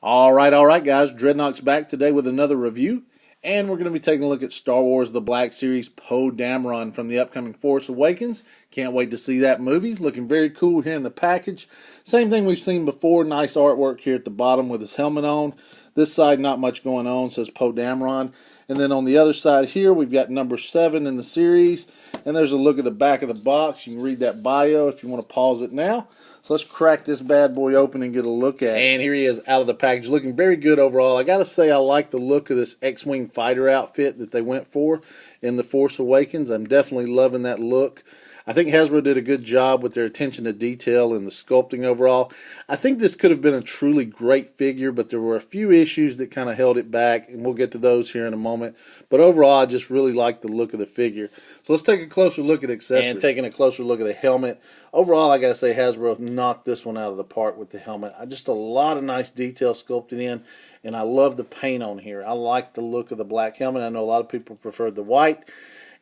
all right, guys. Dreadnought's back today with another review, and we're going to be taking a look at Star Wars The Black Series Poe Dameron from the upcoming Force Awakens. Can't wait to see that movie. Looking very cool here in the package. Same thing we've seen before. Nice artwork here at the bottom with his helmet on. This side, not much going on, says Poe Dameron. And then on the other side here, we've got number 7 in the series. And there's a look at the back of the box. You can read that bio if you want to pause it now. So let's crack this bad boy open and get a look at it. And here he is out of the package, looking very good overall. I got to say I like the look of this X-Wing fighter outfit that they went for in The Force Awakens. I'm definitely loving that look. I think Hasbro did a good job with their attention to detail and the sculpting overall. I think this could have been a truly great figure, but there were a few issues that kind of held it back, and we'll get to those here in a moment. But overall, I just really like the look of the figure. So let's take a closer look at accessories. And taking a closer look at the helmet. Overall, I got to say Hasbro knocked this one out of the park with the helmet. Just a lot of nice detail sculpted in, and I love the paint on here. I like the look of the black helmet. I know a lot of people prefer the white.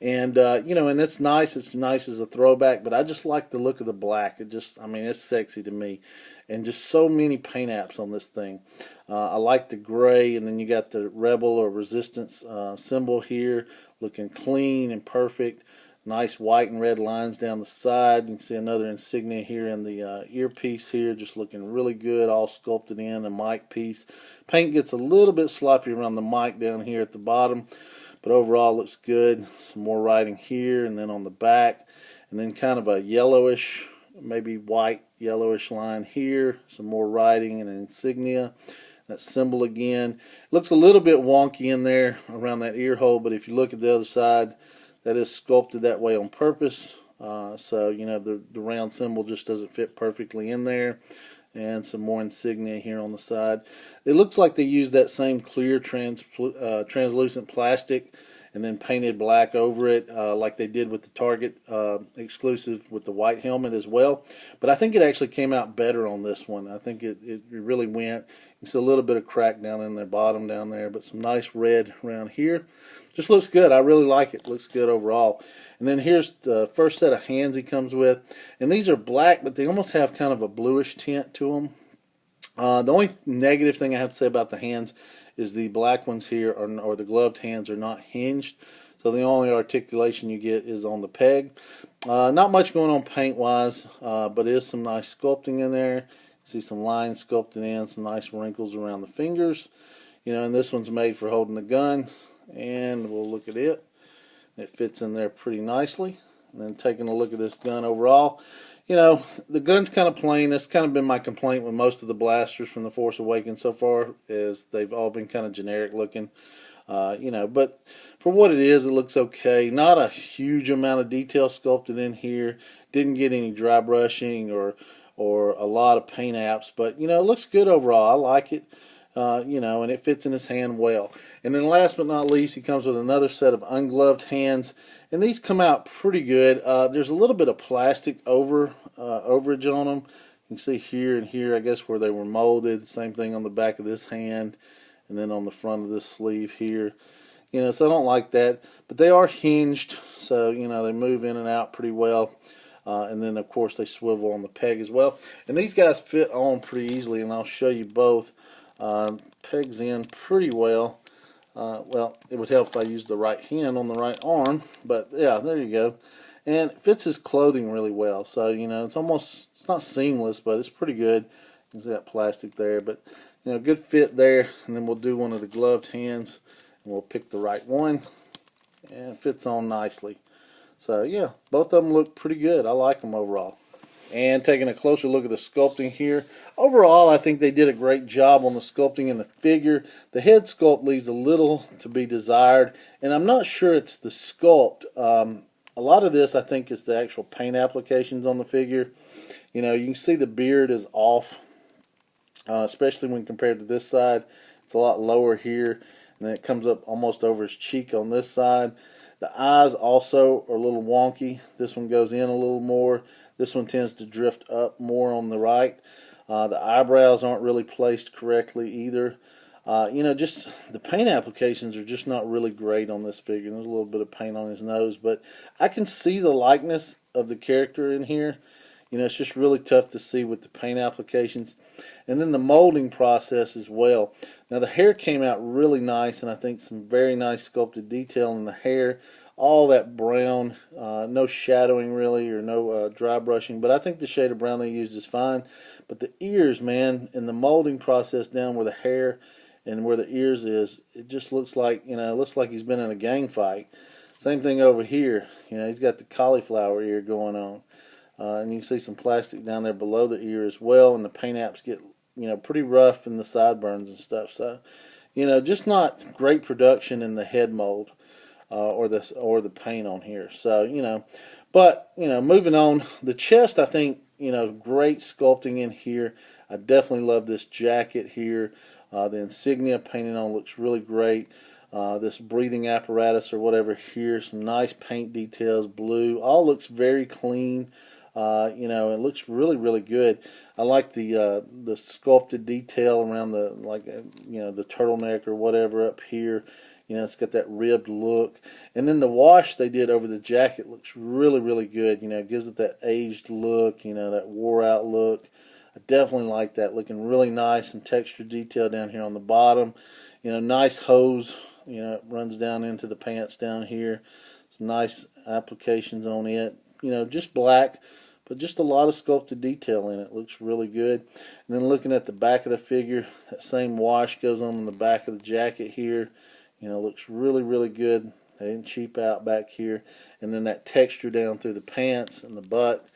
And, and it's nice. It's nice as a throwback, but I just like the look of the black. It's sexy to me. And just so many paint apps on this thing. I like the gray, and then you got the Rebel or Resistance symbol here, looking clean and perfect. Nice white and red lines down the side. You can see another insignia here in the earpiece here, just looking really good, all sculpted in, a mic piece. Paint gets a little bit sloppy around the mic down here at the bottom. But overall, looks good. Some more writing here, and then on the back, and then kind of a yellowish, maybe white yellowish line here. Some more writing and an insignia. That symbol again. Looks a little bit wonky in there around that ear hole, but if you look at the other side, that is sculpted that way on purpose. The round symbol just doesn't fit perfectly in there. And some more insignia here on the side. It looks like they used that same clear translucent plastic and then painted black over it like they did with the Target exclusive with the white helmet as well. But I think it actually came out better on this one. I think it really went. You see a little bit of crack down in the bottom down there, but some nice red around here. Just looks good. I really like it. Looks good overall. And then here's the first set of hands he comes with. And these are black, but they almost have kind of a bluish tint to them. The only negative thing I have to say about the hands is the black ones here, or the gloved hands, are not hinged. So the only articulation you get is on the peg. Not much going on paint-wise, but there is some nice sculpting in there. See some lines sculpted in, some nice wrinkles around the fingers. And this one's made for holding the gun. And we'll look at it. It fits in there pretty nicely. And then taking a look at this gun overall, the gun's kind of plain. That's kind of been my complaint with most of the blasters from The Force Awakens so far, is they've all been kind of generic looking. But for what it is, it looks okay. Not a huge amount of detail sculpted in here. Didn't get any dry brushing or a lot of paint apps, but it looks good overall. I like it. And it fits in his hand well. And then last but not least, he comes with another set of ungloved hands, and these come out pretty good. There's a little bit of plastic overage on them. You can see here and here, I guess, where they were molded. Same thing on the back of this hand, and then on the front of this sleeve here. So I don't like that, but they are hinged, so they move in and out pretty well. And then, of course, they swivel on the peg as well. And these guys fit on pretty easily, and I'll show you both. Pegs in pretty well. It would help if I used the right hand on the right arm, but yeah, there you go. And it fits his clothing really well. So, it's not seamless, but it's pretty good. You can see that plastic there, but, good fit there. And then we'll do one of the gloved hands, and we'll pick the right one, and it fits on nicely. So, yeah, both of them look pretty good. I like them overall. And taking a closer look at the sculpting here. Overall, I think they did a great job on the sculpting in the figure. The head sculpt leaves a little to be desired, and I'm not sure it's the sculpt. A lot of this, I think, is the actual paint applications on the figure. You can see the beard is off, especially when compared to this side. It's a lot lower here, and then it comes up almost over his cheek on this side. The eyes also are a little wonky. This one goes in a little more. This one tends to drift up more on the right. The eyebrows aren't really placed correctly either. Just the paint applications are just not really great on this figure. There's a little bit of paint on his nose, but I can see the likeness of the character in here. You know, it's just really tough to see with the paint applications. And then the molding process as well. Now the hair came out really nice, and I think some very nice sculpted detail in the hair. All that brown, no shadowing really, or no dry brushing, but I think the shade of brown they used is fine. But the ears, man, and the molding process down where the hair and where the ears is, it just looks like, you know, it looks like he's been in a gang fight. Same thing over here. You know, he's got the cauliflower ear going on. And you can see some plastic down there below the ear as well, and the paint apps get, you know, pretty rough in the sideburns and stuff. So, you know, just not great production in the head mold or the paint on here. So, you know, but, you know, moving on, the chest, I think, you know, great sculpting in here. I definitely love this jacket here. The insignia painted on looks really great. This breathing apparatus or whatever here, some nice paint details, blue, all looks very clean. You know, it looks really, really good. I like the sculpted detail around the, like, you know, the turtleneck or whatever up here. You know, it's got that ribbed look. And then the wash they did over the jacket looks really, really good. You know, it gives it that aged look, you know, that wore out look. I definitely like that. Looking really nice. Some texture detail down here on the bottom. You know, nice hose. You know, it runs down into the pants down here. Some nice applications on it. You know, just black, but just a lot of sculpted detail in it. Looks really good. And then looking at the back of the figure, that same wash goes on in the back of the jacket here. You know, looks really, really good. They didn't cheap out back here. And then that texture down through the pants and the butt,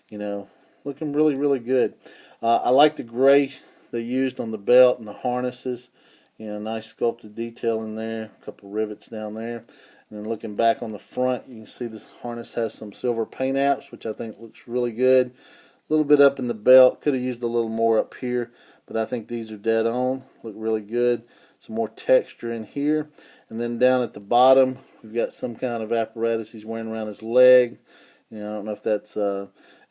you know, looking really, really good. I like the gray they used on the belt and the harnesses. You know, nice sculpted detail in there. A couple rivets down there. And then looking back on the front, you can see this harness has some silver paint apps, which I think looks really good. A little bit up in the belt. Could have used a little more up here, but I think these are dead on. Look really good. Some more texture in here. And then down at the bottom, we've got some kind of apparatus he's wearing around his leg. You know, I don't know if that's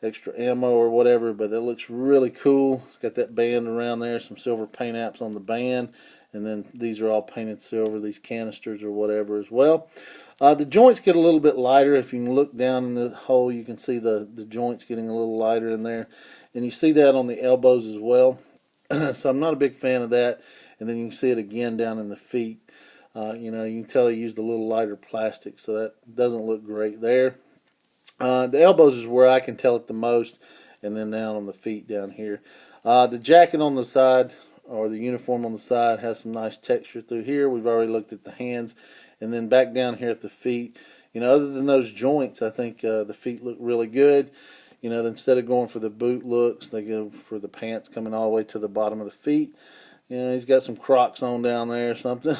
extra ammo or whatever, but it looks really cool. It's got that band around there, some silver paint apps on the band. And then these are all painted silver, these canisters or whatever as well. The joints get a little bit lighter. If you can look down in the hole, you can see the joints getting a little lighter in there. And you see that on the elbows as well. So I'm not a big fan of that. And then you can see it again down in the feet. You know, you can tell they used a little lighter plastic, so that doesn't look great there. The elbows is where I can tell it the most, and then down on the feet down here. The jacket on the side, or the uniform on the side, has some nice texture through here. We've already looked at the hands. And then back down here at the feet, you know, other than those joints, I think the feet look really good. You know, instead of going for the boot looks, they go for the pants coming all the way to the bottom of the feet. You know, he's got some Crocs on down there or something.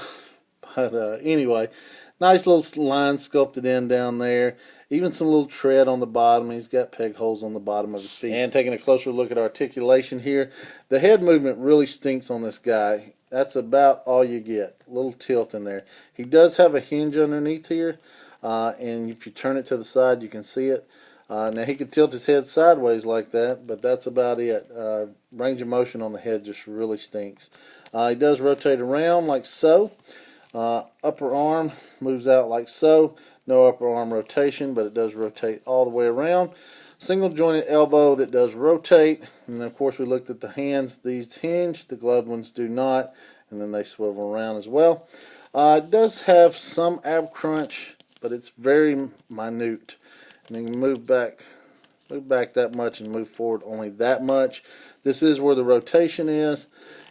But anyway, nice little line sculpted in down there. Even some little tread on the bottom. He's got peg holes on the bottom of his feet. And taking a closer look at articulation here, the head movement really stinks on this guy. That's about all you get. A little tilt in there. He does have a hinge underneath here, and if you turn it to the side, you can see it. Now he could tilt his head sideways like that, but that's about it. Range of motion on the head just really stinks. He does rotate around like so. Upper arm moves out like so. No upper arm rotation, but it does rotate all the way around. Single jointed elbow that does rotate. And then of course we looked at the hands. These hinge, the gloved ones do not. And then they swivel around as well. It does have some ab crunch, but it's very minute. And then you move back that much and move forward only that much. This is where the rotation is.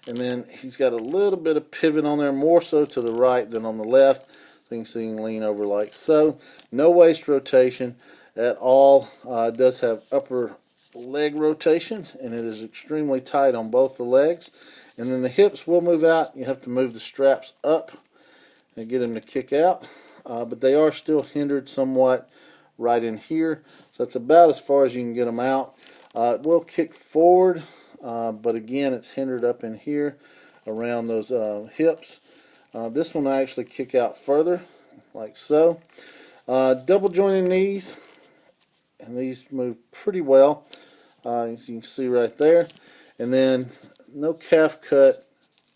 And then he's got a little bit of pivot on there, more so to the right than on the left. So you can see him lean over like so. No waist rotation at all. It does have upper leg rotations, and it is extremely tight on both the legs. And then the hips will move out. You have to move the straps up and get them to kick out. But they are still hindered somewhat right in here. So that's about as far as you can get them out. It will kick forward, but again, it's hindered up in here around those hips. This one I actually kick out further, like so. Double jointed knees, and these move pretty well, as you can see right there. And then no calf cut.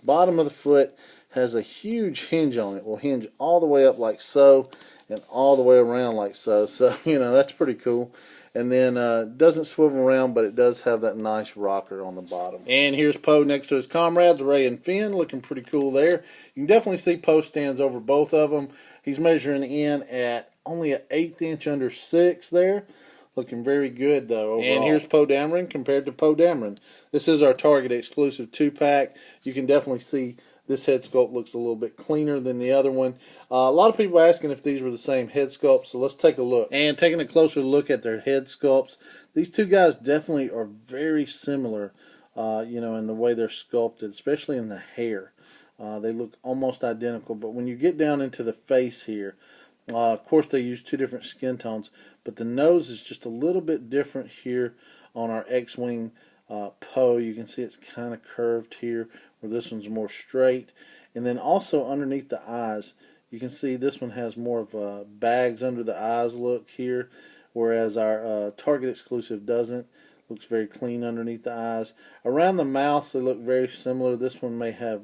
Bottom of the foot has a huge hinge on it. Will hinge all the way up like so, and all the way around like so. So, you know, that's pretty cool. And then doesn't swivel around, but it does have that nice rocker on the bottom. And here's Poe next to his comrades, Ray and Finn, looking pretty cool there. You can definitely see Poe stands over both of them. He's measuring in at only an 1/8 inch under 6 there. Looking very good, though, overall. And here's Poe Dameron compared to Poe Dameron. This is our Target exclusive 2-pack. You can definitely see this head sculpt looks a little bit cleaner than the other one. A lot of people asking if these were the same head sculpts, so let's take a look. And taking a closer look at their head sculpts, these two guys definitely are very similar, in the way they're sculpted, especially in the hair. They look almost identical, but when you get down into the face here, of course they use 2 different skin tones, but the nose is just a little bit different here on our X-Wing Poe. You can see it's kind of curved here, where this one's more straight. And then also underneath the eyes, you can see this one has more of a bags under the eyes look here, whereas our Target exclusive doesn't. Looks very clean underneath the eyes. Around the mouth, they look very similar. This one may have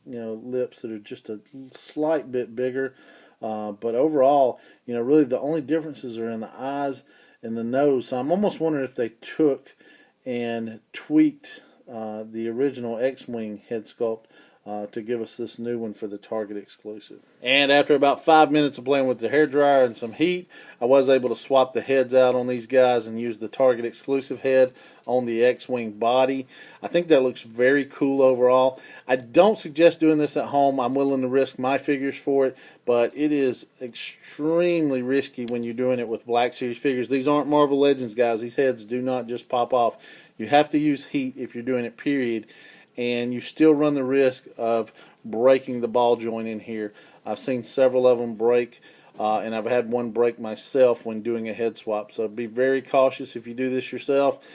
lips that are just a slight bit bigger. But overall, really the only differences are in the eyes and the nose. So I'm almost wondering if they took and tweaked the original X-Wing head sculpt to give us this new one for the Target exclusive. And after about 5 minutes of playing with the hairdryer and some heat, I was able to swap the heads out on these guys and use the Target exclusive head on the X-Wing body. I think that looks very cool overall. I don't suggest doing this at home. I'm willing to risk my figures for it, but it is extremely risky when you're doing it with Black Series figures. These aren't Marvel Legends, guys. These heads do not just pop off. You have to use heat if you're doing it, period. And you still run the risk of breaking the ball joint in here. I've seen several of them break, and I've had one break myself when doing a head swap. So be very cautious if you do this yourself.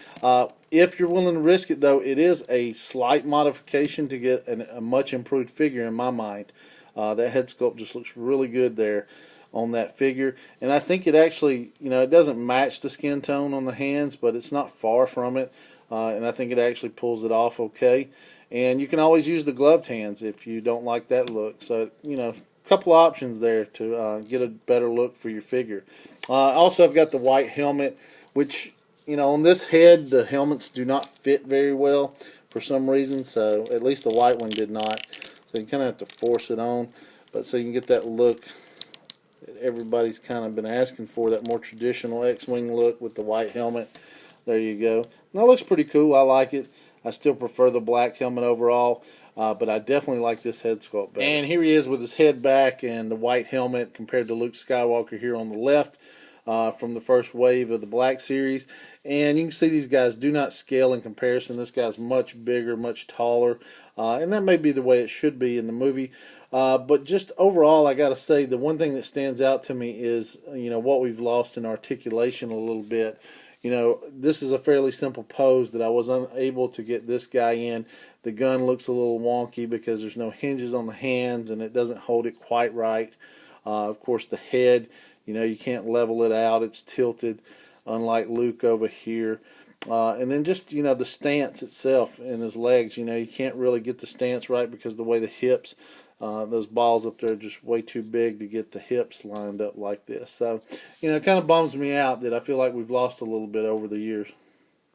If you're willing to risk it, though, it is a slight modification to get a much improved figure in my mind. That head sculpt just looks really good there on that figure. And I think it actually, it doesn't match the skin tone on the hands, but it's not far from it. And I think it actually pulls it off okay. And you can always use the gloved hands if you don't like that look. So, a couple options there to get a better look for your figure. Also, I've got the white helmet, which, on this head, the helmets do not fit very well for some reason. So, at least the white one did not. So, you kind of have to force it on. But so you can get that look that everybody's kind of been asking for, that more traditional X-Wing look with the white helmet. There you go. That looks pretty cool. I like it. I still prefer the black helmet overall, but I definitely like this head sculpt better. And here he is with his head back and the white helmet compared to Luke Skywalker here on the left from the first wave of the Black Series. And you can see these guys do not scale in comparison. This guy's much bigger, much taller, and that may be the way it should be in the movie. But just overall, I got to say, the one thing that stands out to me is, what we've lost in articulation a little bit. This is a fairly simple pose that I was unable to get this guy in. The gun looks a little wonky because there's no hinges on the hands and it doesn't hold it quite right. Of course, the head, you can't level it out. It's tilted, unlike Luke over here. And then just, the stance itself and his legs, you can't really get the stance right because the way the hips, those balls up there are just way too big to get the hips lined up like this. So, it kind of bums me out that I feel like we've lost a little bit over the years.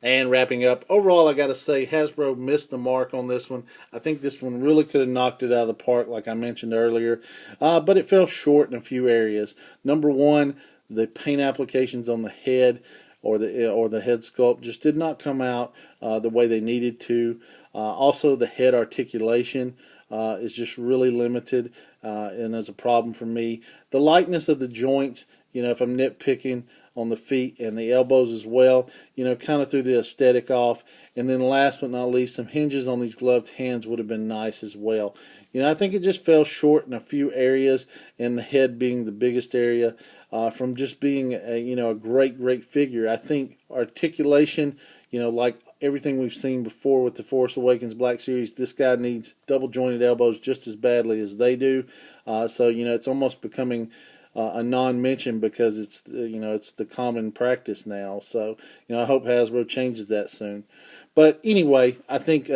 And wrapping up, overall, I got to say Hasbro missed the mark on this one. I think this one really could have knocked it out of the park, like I mentioned earlier, but it fell short in a few areas. Number one, the paint applications on the head or the head sculpt just did not come out the way they needed to. Also, the head articulation is just really limited, and is a problem for me. The lightness of the joints, if I'm nitpicking on the feet and the elbows as well, kind of threw the aesthetic off. And then last but not least, some hinges on these gloved hands would have been nice as well. I think it just fell short in a few areas, and the head being the biggest area, from just being a great figure. I think articulation, like everything we've seen before with the Force Awakens Black Series, this guy needs double jointed elbows just as badly as they do. So it's almost becoming a non-mention because it's it's the common practice now. So I hope Hasbro changes that soon. But anyway, I think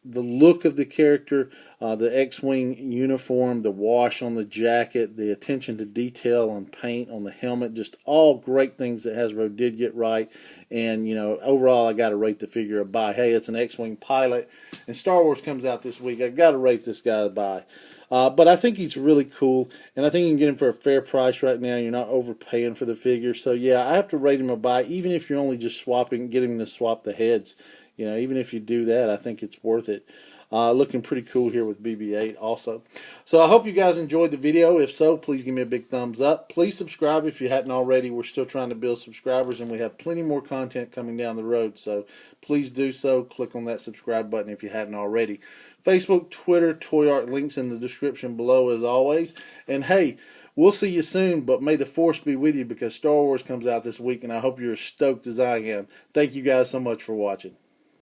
the look of the character, the X-Wing uniform, the wash on the jacket, the attention to detail on paint on the helmet, just all great things that Hasbro did get right. And, overall, I got to rate the figure a buy. Hey, it's an X-Wing pilot, and Star Wars comes out this week. I got to rate this guy a buy. But I think he's really cool, and I think you can get him for a fair price right now. You're not overpaying for the figure. So, yeah, I have to rate him a buy, even if you're only just getting him to swap the heads. Even if you do that, I think it's worth it. Looking pretty cool here with BB-8 also. So I hope you guys enjoyed the video. If so, please give me a big thumbs up. Please subscribe if you hadn't already. We're still trying to build subscribers, and we have plenty more content coming down the road. So please do so. Click on that subscribe button if you hadn't already. Facebook, Twitter, Toy Art, links in the description below as always. And hey, we'll see you soon, but may the Force be with you, because Star Wars comes out this week, and I hope you're as stoked as I am. Thank you guys so much for watching.